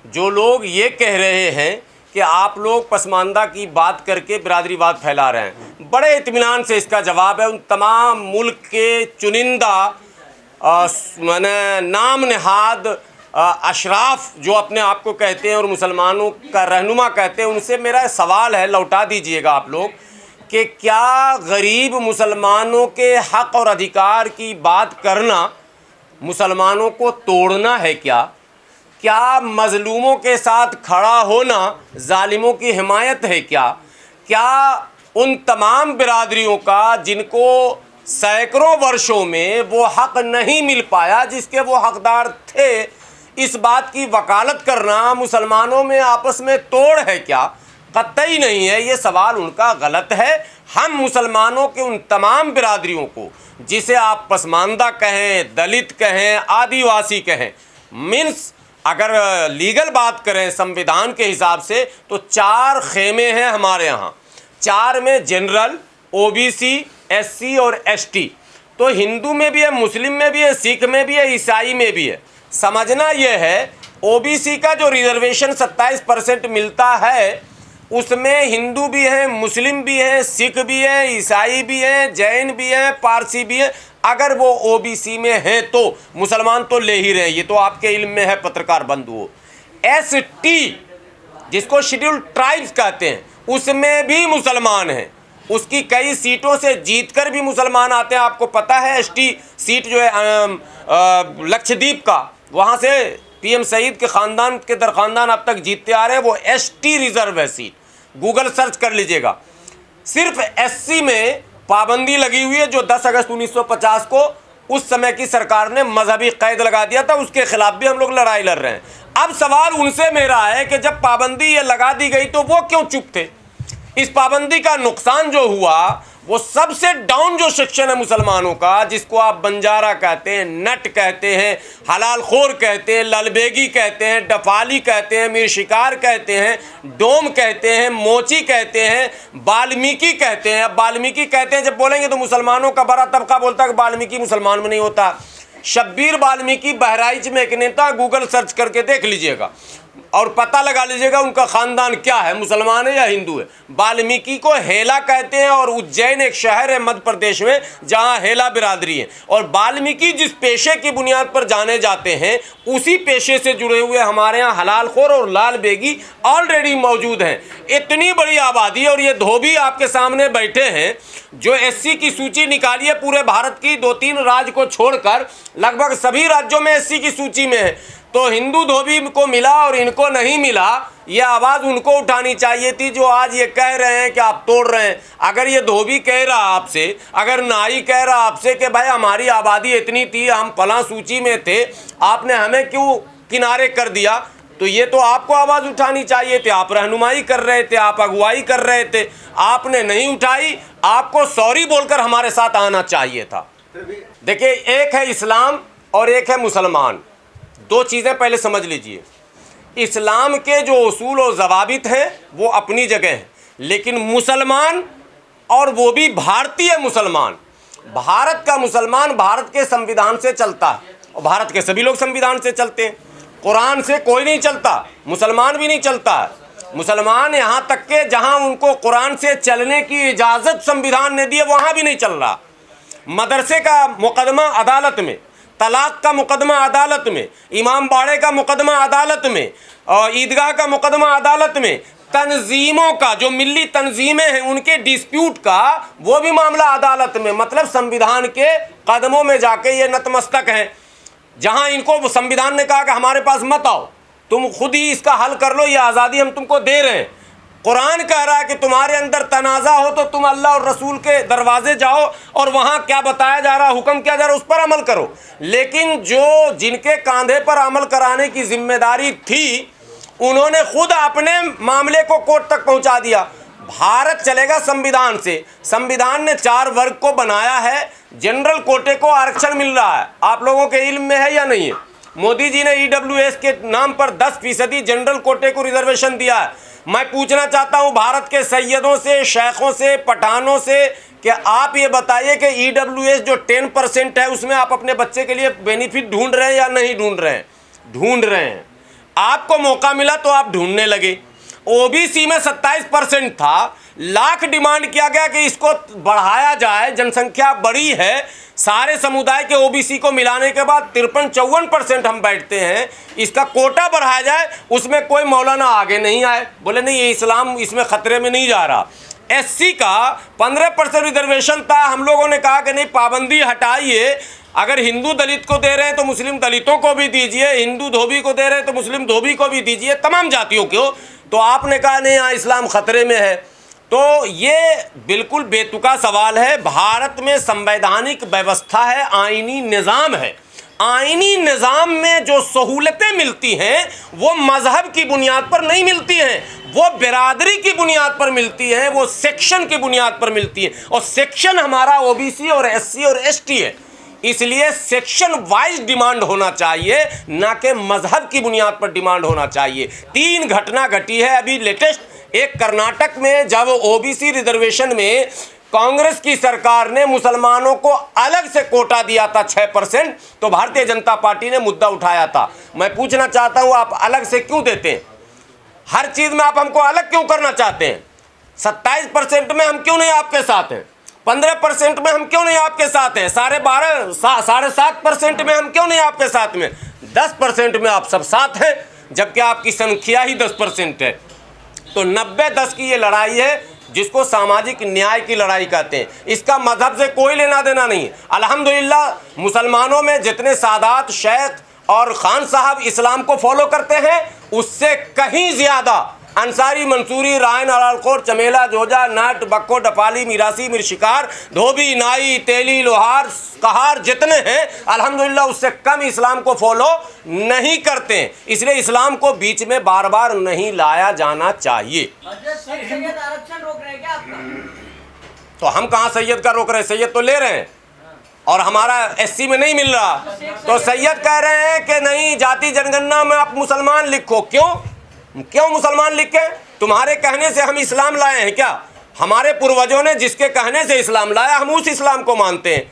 जो लोग ये कह रहे हैं कि आप लोग पसमानदा की बात करके बिरादरीवाद फैला रहे हैं, बड़े इत्मीनान से इसका जवाब है उन तमाम मुल्क के चुनिंदा माने नाम नहाद अशराफ जो अपने आप को कहते हैं और मुसलमानों का रहनुमा कहते हैं, उनसे मेरा सवाल है, लौटा दीजिएगा आप लोग, कि क्या गरीब मुसलमानों के हक़ और अधिकार की बात करना मुसलमानों को तोड़ना है? क्या मज़लूमों के साथ खड़ा होना जालिमों की हिमायत है? क्या उन तमाम बिरादरियों का जिनको सैकड़ों वर्षों में वो हक़ नहीं मिल पाया जिसके वो हक़दार थे, इस बात की वकालत करना मुसलमानों में आपस में तोड़ है क्या? कतई नहीं है। ये सवाल उनका गलत है। हम मुसलमानों के उन तमाम बिरादरियों को, जिसे आप पसमानदा कहें, दलित कहें, आदिवासी कहें, मीन्स अगर लीगल बात करें संविधान के हिसाब से तो 4 खेमे हैं हमारे यहाँ। 4 में जनरल, ओबीसी, एससी और एसटी। तो हिंदू में भी है, मुस्लिम में भी है, सिख में भी है, ईसाई में भी है। समझना यह है, ओबीसी का जो रिजर्वेशन 27% मिलता है उसमें हिंदू भी हैं, मुस्लिम भी हैं, सिख भी हैं, ईसाई भी हैं, जैन भी हैं, पारसी भी हैं। अगर वो ओबीसी में हैं तो मुसलमान तो ले ही रहे हैं, ये तो आपके इल्म में है पत्रकार बंधुओं। एसटी जिसको शेड्यूल्ड ट्राइब्स कहते हैं उसमें भी मुसलमान हैं, उसकी कई सीटों से जीतकर भी मुसलमान आते हैं। आपको पता है एसटी सीट जो है लक्षद्वीप का, वहाँ से पीएम सईद के ख़ानदान के दरखानदान अब तक जीतते आ रहे हैं, वो एसटी रिजर्व है सीट, गूगल सर्च कर लीजिएगा। सिर्फ एससी में पाबंदी लगी हुई है जो 10 अगस्त 1950 को उस समय की सरकार ने मजहबी कैद लगा दिया था, उसके खिलाफ भी हम लोग लड़ाई लड़ रहे हैं। अब सवाल उनसे मेरा है कि जब पाबंदी ये लगा दी गई तो वो क्यों चुप थे? इस पाबंदी का नुकसान जो हुआ, वो सबसे डाउन जो सेक्शन है मुसलमानों का, जिसको आप बंजारा कहते हैं, नट कहते हैं, हलाल खोर कहते हैं, ललबेगी कहते हैं, डफाली कहते हैं, मीर शिकार कहते हैं, डोम कहते हैं, मोची कहते हैं, वाल्मीकि कहते हैं। अब वाल्मीकि कहते हैं जब बोलेंगे तो मुसलमानों का बड़ा तबका बोलता है कि वाल्मीकि मुसलमान में नहीं होता। शब्बीर वाल्मीकि बहराइच में एक नेता, गूगल सर्च करके देख लीजिएगा और पता लगा लीजिएगा उनका ख़ानदान क्या है, मुसलमान है या हिंदू है। वाल्मीकि को हेला कहते हैं और उज्जैन एक शहर है मध्य प्रदेश में जहां हेला बिरादरी है। और वाल्मीकि जिस पेशे की बुनियाद पर जाने जाते हैं उसी पेशे से जुड़े हुए हमारे यहाँ हलाल खोर और लाल बेगी ऑलरेडी मौजूद हैं। इतनी बड़ी आबादी, और ये धोबी आपके सामने बैठे हैं जो एससी की सूची निकाली है पूरे भारत की, 2-3 राज्य को छोड़कर लगभग सभी राज्यों में एससी की सूची में है। तो हिंदू धोबी को मिला और इनको नहीं मिला, ये आवाज़ उनको उठानी चाहिए थी जो आज ये कह रहे हैं कि आप तोड़ रहे हैं। अगर ये धोबी कह रहा आपसे, अगर नाई कह रहा आपसे कि भाई हमारी आबादी इतनी थी, हम फलां सूची में थे, आपने हमें क्यों किनारे कर दिया, तो ये तो आपको आवाज़ उठानी चाहिए थी। आप रहनुमाई कर रहे थे, आप अगुवाई कर रहे थे, आपने नहीं उठाई। आपको सॉरी बोलकर हमारे साथ आना चाहिए था। देखिए, एक है इस्लाम और एक है मुसलमान। 2 चीज़ें पहले समझ लीजिए। इस्लाम के जो उसूल और ज़वाबित हैं वो अपनी जगह हैं, लेकिन मुसलमान, और वो भी भारतीय मुसलमान, भारत का मुसलमान भारत के संविधान से चलता है और भारत के सभी लोग संविधान से चलते हैं। कुरान से कोई नहीं चलता, मुसलमान भी नहीं चलता है। मुसलमान यहाँ तक के जहाँ उनको कुरान से चलने की इजाज़त संविधान ने दी है वहाँ भी नहीं चल रहा। मदरसे का मुकदमा अदालत में, तलाक का मुकदमा अदालत में, इमाम बाड़े का मुकदमा अदालत में, और ईदगाह का मुकदमा अदालत में, तंजीमों का जो मिली तंजीमें हैं उनके डिस्प्यूट का वो भी मामला अदालत में। मतलब संविधान के कदमों में जाके ये नतमस्तक हैं। जहां इनको संविधान ने कहा कि हमारे पास मत आओ, तुम खुद ही इसका हल कर लो, ये आज़ादी हम तुमको दे रहे हैं। कुरान कह रहा है कि तुम्हारे अंदर तनाज़ा हो तो तुम अल्लाह और रसूल के दरवाजे जाओ और वहाँ क्या बताया जा रहा, हुक्म क्या जा रहा, उस पर अमल करो। लेकिन जो जिनके कांधे पर अमल कराने की जिम्मेदारी थी उन्होंने खुद अपने मामले को कोर्ट तक पहुँचा दिया। भारत चलेगा संविधान से। संविधान ने 4 वर्ग को बनाया है, जनरल कोटे को आरक्षण मिल रहा है। आप लोगों के इल्म में है या नहीं है? मोदी जी ने ईडब्ल्यूएस के नाम पर 10% जनरल कोटे को रिजर्वेशन दिया है। मैं पूछना चाहता हूं भारत के सैयदों से, शेखों से, पठानों से कि आप ये बताइए कि ईडब्ल्यूएस जो 10% है उसमें आप अपने बच्चे के लिए बेनिफिट ढूंढ रहे हैं या नहीं ढूंढ रहे हैं? ढूंढ रहे हैं। आपको मौका मिला तो आप ढूंढने लगे। ओबीसी में 27% था, लाख डिमांड किया गया कि इसको बढ़ाया जाए, जनसंख्या बड़ी है, सारे समुदाय के ओबीसी को मिलाने के बाद 53-54% हम बैठते हैं, इसका कोटा बढ़ाया जाए। उसमें कोई मौलाना आगे नहीं आए, बोले नहीं ये इस्लाम इसमें ख़तरे में नहीं जा रहा। एससी का 15% रिजर्वेशन था, हम लोगों ने कहा कि नहीं पाबंदी हटाइए, अगर हिंदू दलित को दे रहे हैं तो मुस्लिम दलितों को भी दीजिए, हिंदू धोबी को दे रहे हैं तो मुस्लिम धोबी को भी दीजिए, तमाम जातियों को। तो आपने कहा नहीं यहाँ इस्लाम ख़तरे में है। तो ये बिल्कुल बेतुका सवाल है। भारत में संवैधानिक व्यवस्था है, आईनी निज़ाम है। आईनी निज़ाम में जो सहूलतें मिलती हैं वो मज़हब की बुनियाद पर नहीं मिलती हैं, वो बिरादरी की बुनियाद पर मिलती हैं, वो सेक्शन की बुनियाद पर मिलती हैं। और सेक्शन हमारा ओबीसी और एससी और एसटी है, इसलिए सेक्शन वाइज डिमांड होना चाहिए, ना कि मज़हब की बुनियाद पर डिमांड होना चाहिए। 3 घटना घटी है अभी लेटेस्ट। एक कर्नाटक में जब ओबीसी रिजर्वेशन में कांग्रेस की सरकार ने मुसलमानों को अलग से कोटा दिया था 6%, तो भारतीय जनता पार्टी ने मुद्दा उठाया था। मैं पूछना चाहता हूं आप अलग से क्यों देते हैं? हर चीज़ में आप हमको अलग क्यों करना चाहते हैं? 27% में हम क्यों नहीं आपके साथ हैं? 15% में हम क्यों नहीं आपके साथ हैं? 7.5% में हम क्यों नहीं आपके साथ में? 10% में आप सब साथ हैं, जबकि आपकी संख्या ही 10% है। तो 90-10 की ये लड़ाई है, जिसको सामाजिक न्याय की लड़ाई कहते हैं। इसका मजहब से कोई लेना देना नहीं है। अल्हम्दुलिल्लाह मुसलमानों में जितने सादात, शेख और खान साहब इस्लाम को फॉलो करते हैं, उससे कहीं ज़्यादा अंसारी, मंसूरी, रायन, अलालखोर, चमेला, जोजा, नट, बक्को, डपाली, मिरासी, मिर्शिकार, धोबी, नाई, तेली, लोहार, कहार जितने हैं अल्हम्दुलिल्लाह उससे कम इस्लाम को फॉलो नहीं करते हैं। इसलिए इस्लाम को बीच में बार बार नहीं लाया जाना चाहिए। आरक्षण रोक रहे हैं क्या आपका? तो हम कहाँ सैयद का रोक रहे हैं? सैयद तो ले रहे हैं और हमारा एससी में नहीं मिल रहा। तो सैयद कह रहे हैं कि नहीं जाति जनगणना में आप मुसलमान लिखो। क्यों मुसलमान लिखे? तुम्हारे कहने से हम इस्लाम लाए हैं क्या? हमारे पूर्वजों ने जिसके कहने से इस्लाम लाया, हम उस इस्लाम को मानते हैं।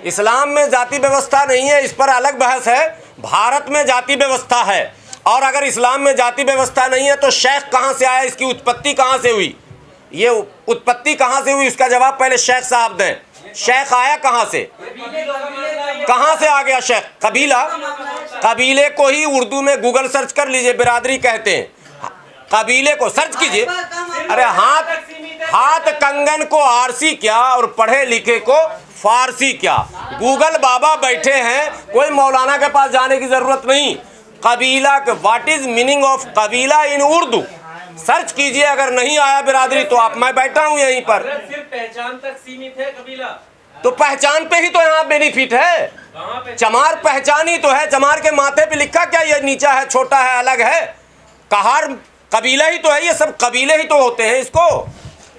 इस्लाम में जाति व्यवस्था नहीं है, इस पर अलग बहस है। भारत में जाति व्यवस्था है, और अगर इस्लाम में जाति व्यवस्था नहीं है तो शेख कहाँ से आया? इसकी उत्पत्ति कहाँ से हुई? ये उत्पत्ति कहाँ से हुई? उसका जवाब पहले शेख साहब दें। शेख आया कहाँ से? कहाँ से आ गया शेख? कबीला। कबीले को ही उर्दू में गूगल सर्च कर लीजिए, बिरादरी कहते हैं। कबीले को सर्च कीजिए। अरे हाथ कंगन को आरसी क्या और पढ़े लिखे को फारसी क्या? गूगल बाबा बैठे हैं, कोई मौलाना के पास जाने की जरूरत नहीं। कबीला के व्हाट इज मीनिंग ऑफ कबीला इन उर्दू सर्च कीजिए। अगर नहीं आया बिरादरी तो आप, मैं बैठा हूं यहीं पर। सिर्फ पहचान तक सीमित है कबीला, तो पहचान पे ही तो यहाँ बेनिफिट है। चमार पहचान ही तो है। चमार के माथे पे लिखा क्या? ये नीचा है, छोटा है, अलग है। कहार कबीला ही तो है। ये सब कबीले ही तो होते हैं। इसको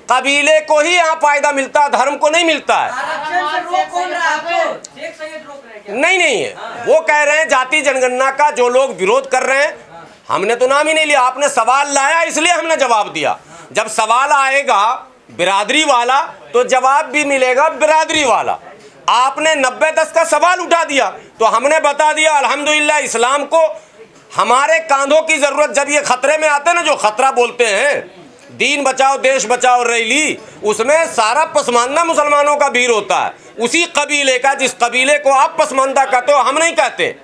कबीले को ही यहाँ फायदा मिलता है, धर्म को नहीं मिलता है। नहीं, वो कह रहे हैं जाति जनगणना का जो लोग विरोध कर रहे हैं, हमने तो नाम ही नहीं लिया। आपने सवाल लाया इसलिए हमने जवाब दिया। जब सवाल आएगा बिरादरी वाला तो जवाब भी मिलेगा बिरादरी वाला। आपने 90-10 का सवाल उठा दिया तो हमने बता दिया अल्हम्दुलिल्लाह इस्लाम को हमारे कांधों की ज़रूरत। जब ये ख़तरे में आते हैं ना, जो ख़तरा बोलते हैं, दीन बचाओ देश बचाओ रैली, उसमें सारा पसमानदा मुसलमानों का भीड़ होता है, उसी कबीले का, जिस कबीले को आप पसमानदा कहते हो। हम नहीं कहते,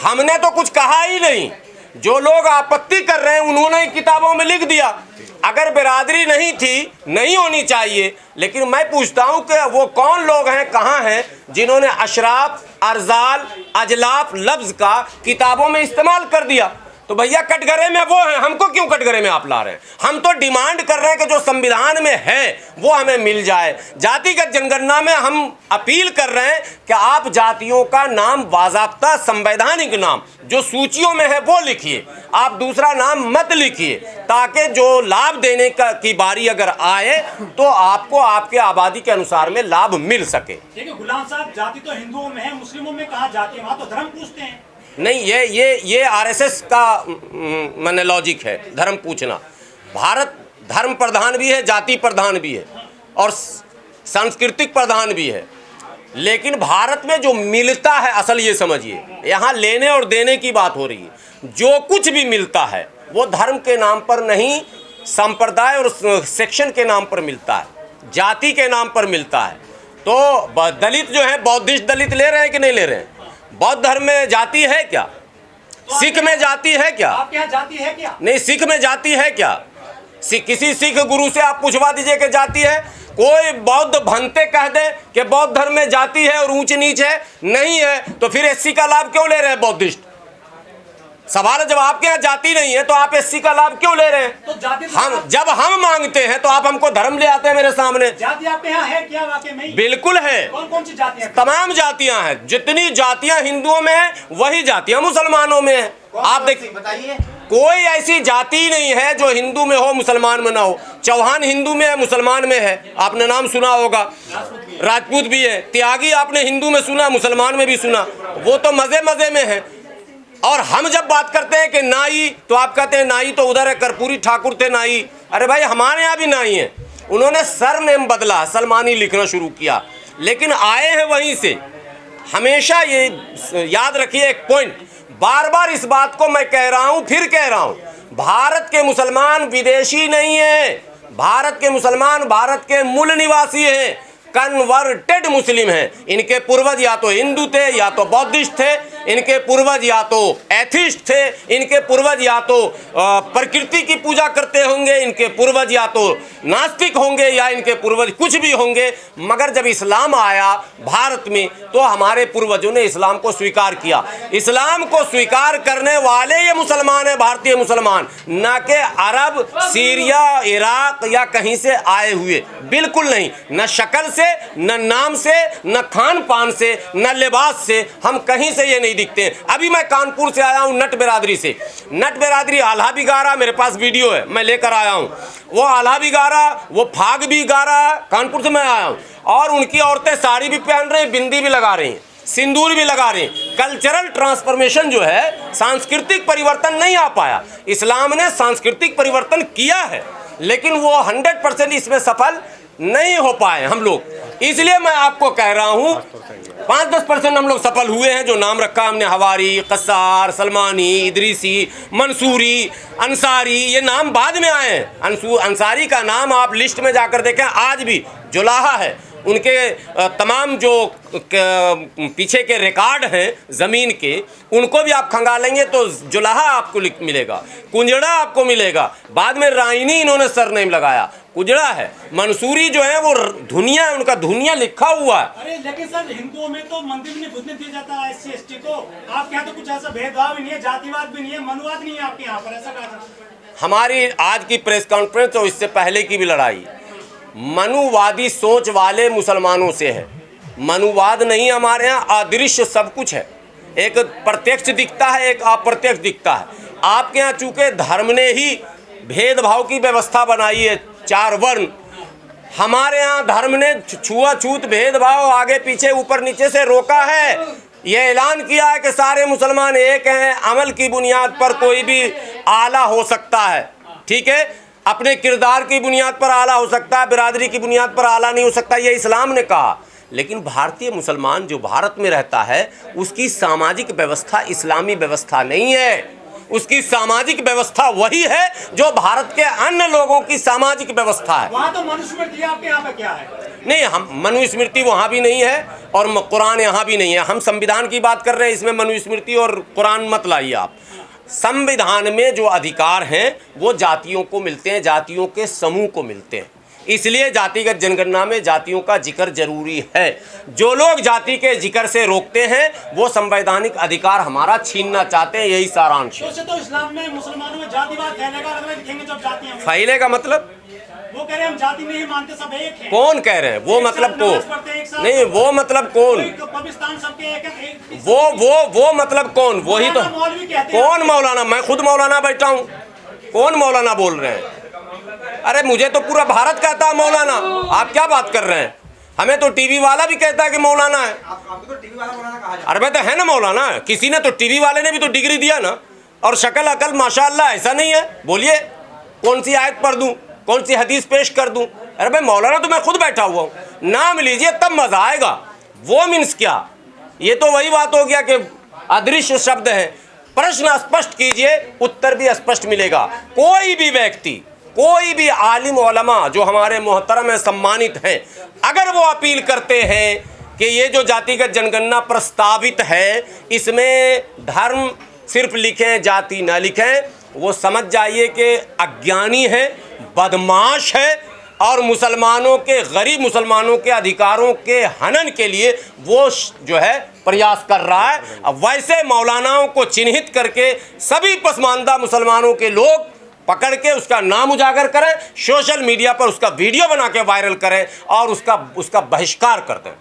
हमने तो कुछ कहा ही नहीं। जो लोग आपत्ति कर रहे हैं उन्होंने किताबों में लिख दिया। अगर बिरादरी नहीं थी, नहीं होनी चाहिए। लेकिन मैं पूछता हूं कि वो कौन लोग हैं, कहाँ हैं जिन्होंने अशराफ, अरजाल, अजलाफ लफ्ज़ का किताबों में इस्तेमाल कर दिया? तो भैया कटघरे में वो हैं, हमको क्यों कटघरे में आप ला रहे हैं? हम तो डिमांड कर रहे हैं कि जो संविधान में है वो हमें मिल जाए। जातिगत जनगणना में हम अपील कर रहे हैं कि आप जातियों का नाम बाज़ाब्ता संवैधानिक नाम जो सूचियों में है वो लिखिए, आप दूसरा नाम मत लिखिए, ताकि जो लाभ देने की बारी अगर आए तो आपको आपके आबादी के अनुसार में लाभ मिल सके। देखिए गुलाम साहब, जाति तो हिंदुओं में है, मुस्लिमों में कहाँ जाति है? वहाँ तो धर्म पूछते हैं। नहीं, ये आरएसएस का माने लॉजिक है, धर्म पूछना। भारत धर्म प्रधान भी है, जाति प्रधान भी है और सांस्कृतिक प्रधान भी है। लेकिन भारत में जो मिलता है, असल ये समझिए, यहाँ लेने और देने की बात हो रही है। जो कुछ भी मिलता है वो धर्म के नाम पर नहीं, संप्रदाय और सेक्शन के नाम पर मिलता है, जाति के नाम पर मिलता है। तो दलित जो है, बौद्धिस्ट दलित ले रहे हैं कि नहीं ले रहे हैं? बौद्ध धर्म में जाति है क्या? सिख में जाति है क्या? आपके यहाँ जाति है क्या? नहीं, सिख में जाति है क्या? किसी सिख गुरु से आप पूछवा दीजिए कि जाति है? कोई बौद्ध भंते कह दे कि बौद्ध धर्म में जाति है और ऊंच नीच है, नहीं है, तो फिर एससी का लाभ क्यों ले रहे हैं बौद्धिस्ट? सवाल है, जब आपके यहाँ जाति नहीं है तो आप एससी का लाभ क्यों ले रहे हैं? तो जाति जब हम मांगते हैं तो आप हमको धर्म ले आते हैं मेरे सामने। जाति आपके यहाँ है क्या वाकई में? बिल्कुल है। कौन कौन सी जातियाँ? तमाम जातियां हैं। जितनी जातियां हिंदुओं में है वही जातियां मुसलमानों में है। आप देखिए, बताइए। कोई ऐसी जाति नहीं है जो हिंदू में हो मुसलमान में ना हो। चौहान हिंदू में है, मुसलमान में है, आपने नाम सुना होगा। राजपूत भी है। त्यागी आपने हिंदू में सुना, मुसलमान में भी सुना। वो तो मजे मजे में है। और हम जब बात करते हैं कि नाई, तो आप कहते हैं नाई तो उधर है, कर्पूरी ठाकुर थे नाई। अरे भाई, हमारे यहाँ भी नाई है। उन्होंने सरनेम बदला, सलमानी लिखना शुरू किया, लेकिन आए हैं वहीं से। हमेशा ये याद रखिए एक पॉइंट, बार बार इस बात को मैं कह रहा हूं, फिर कह रहा हूं, भारत के मुसलमान विदेशी नहीं है। भारत के मुसलमान भारत के मूल निवासी हैं, कन्वर्टेड मुस्लिम हैं। इनके पूर्वज या तो हिंदू थे या तो बौद्धिस्ट थे, इनके पूर्वज या तो एथिस्ट थे, इनके पूर्वज या तो प्रकृति की पूजा करते होंगे, इनके पूर्वज या तो नास्तिक होंगे, या इनके पूर्वज कुछ भी होंगे। मगर जब इस्लाम आया भारत में तो हमारे पूर्वजों ने इस्लाम को स्वीकार किया। इस्लाम को स्वीकार करने वाले ये मुसलमान हैं, भारतीय मुसलमान, न कि अरब, सीरिया, इराक या कहीं से आए हुए। बिल्कुल नहीं, न शक्ल से, न नाम से, न खान पान से, न लिबास से, हम कहीं से ये नहीं दिखते हैं। अभी मैं कानपुर से आया हूं, नट बिरादरी से। नट बिरादरी आल्हा भी गा रहा, मेरे पास वीडियो है, मैं लेकर आया हूं। वो आल्हा भी गा रहा, वो फाग भी गा रहा। कानपुर से मैं आया हूं, और उनकी औरतें साड़ी भी पहन रही, बिंदी भी लगा रही हैं, सिंदूर भी लगा रहे हैं। कल्चरल ट्रांसफॉर्मेशन जो है, सांस्कृतिक परिवर्तन नहीं आ पाया। इस्लाम ने सांस्कृतिक परिवर्तन किया है, लेकिन वो 100% इसमें सफल नहीं हो पाए हम लोग। इसलिए मैं आपको कह रहा हूं, 5-10% हम लोग सफल हुए हैं। जो नाम रखा हमने, हवारी, कसार, सलमानी, इदरीसी, मंसूरी, अंसारी, ये नाम बाद में आए हैं। अंसारी का नाम आप लिस्ट में जाकर देखें, आज भी जुलाहा है। उनके तमाम जो पीछे के रिकॉर्ड हैं ज़मीन के, उनको भी आप खंगालेंगे तो जुलाहा आपको मिलेगा, कुंजड़ा आपको मिलेगा। बाद में राइनी इन्होंने सरनेम लगाया, कुजड़ा है। मंसूरी जो है वो धुनिया है, उनका धुनिया लिखा हुआ है। अरे लेकिन सर, हिंदुओं में तो मंदिर में घुसने दिया जाता है SC ST को। आपके यहाँ तो कुछ ऐसा भेदभाव भी नहीं है, जातिवाद भी नहीं है, मनुवाद नहीं है आपके यहाँ पर, ऐसा कहा? हमारी आज की प्रेस कॉन्फ्रेंस और इससे पहले की भी लड़ाई मनुवादी सोच वाले मुसलमानों से है। मनुवाद नहीं, हमारे यहाँ अदृश्य सब कुछ है। एक प्रत्यक्ष दिखता है, एक अप्रत्यक्ष दिखता है। आपके यहाँ चूंकि धर्म ने ही भेदभाव की व्यवस्था बनाई है, 4 वर्ण। हमारे यहाँ धर्म ने छुआछूत भेदभाव आगे पीछे ऊपर नीचे से रोका है। ये ऐलान किया है कि सारे मुसलमान एक हैं, अमल की बुनियाद पर कोई भी आला हो सकता है। ठीक है, अपने किरदार की बुनियाद पर आला हो सकता है, बिरादरी की बुनियाद पर आला नहीं हो सकता, ये इस्लाम ने कहा। लेकिन भारतीय मुसलमान जो भारत में रहता है, उसकी सामाजिक व्यवस्था इस्लामी व्यवस्था नहीं है। उसकी सामाजिक व्यवस्था वही है जो भारत के अन्य लोगों की सामाजिक व्यवस्था है। वहाँ तो मनुस्मृति, आपके यहाँ पे क्या है? नहीं, हम मनुस्मृति वहाँ भी नहीं है और कुरान यहाँ भी नहीं है। हम संविधान की बात कर रहे हैं, इसमें मनुस्मृति और कुरान मत लाइए आप। संविधान में जो अधिकार हैं वो जातियों को मिलते हैं, जातियों के समूह को मिलते हैं। इसलिए जातिगत जनगणना में जातियों का जिक्र जरूरी है। जो लोग जाति के जिक्र से रोकते हैं वो संवैधानिक अधिकार हमारा छीनना चाहते हैं, यही सारांश है। तो इस्लाम में मुसलमानों में जातिवाद फैलेगा, अगर दिखेंगे जब जातियां फैलेगा मतलब वो कह रहे हैं हम जाति नहीं मानते, सब एक है। कौन कह रहे हैं वो? मतलब कौन? नहीं, वो मतलब कौन? पाकिस्तान सबके एक। वो मतलब कौन? वही तो मौलवी कहते हैं। कौन मौलाना? मैं खुद मौलाना बैठा हूँ। कौन मौलाना बोल रहे हैं? अरे मुझे तो पूरा भारत कहता है मौलाना। आप क्या बात कर रहे हैं? हमें तो टीवी वाला भी कहता है कि मौलाना है। आपको तो टीवी वाला मौलाना कहा जाता है। अरे भाई, तो है ना मौलाना। किसी ने तो, टीवी वाले ने भी तो डिग्री दिया ना। और शक्ल अकल माशाअल्लाह ऐसा नहीं है। बोलिए कौन सी आयत पढ़ दूं, कौन सी हदीस पेश कर दूं? अरे भाई, मौलाना तो मैं खुद बैठा हुआ हूँ। नाम लीजिए तब मजा आएगा। वो मीन्स क्या? ये तो वही बात हो गया कि अदृश्य शब्द है। प्रश्न स्पष्ट कीजिए, उत्तर भी स्पष्ट मिलेगा। कोई भी व्यक्ति, कोई भी आलिम उलमा जो हमारे मोहतरम है, सम्मानित हैं, अगर वो अपील करते हैं कि ये जो जातिगत जनगणना प्रस्तावित है इसमें धर्म सिर्फ लिखें, जाति न लिखें, वो समझ जाइए कि अज्ञानी है, बदमाश है और मुसलमानों के, गरीब मुसलमानों के अधिकारों के हनन के लिए वो जो है प्रयास कर रहा है। अब वैसे मौलानाओं को चिन्हित करके सभी पसमानदा मुसलमानों के लोग पकड़ के उसका नाम उजागर करें, सोशल मीडिया पर उसका वीडियो बना के वायरल करें और उसका बहिष्कार कर दें।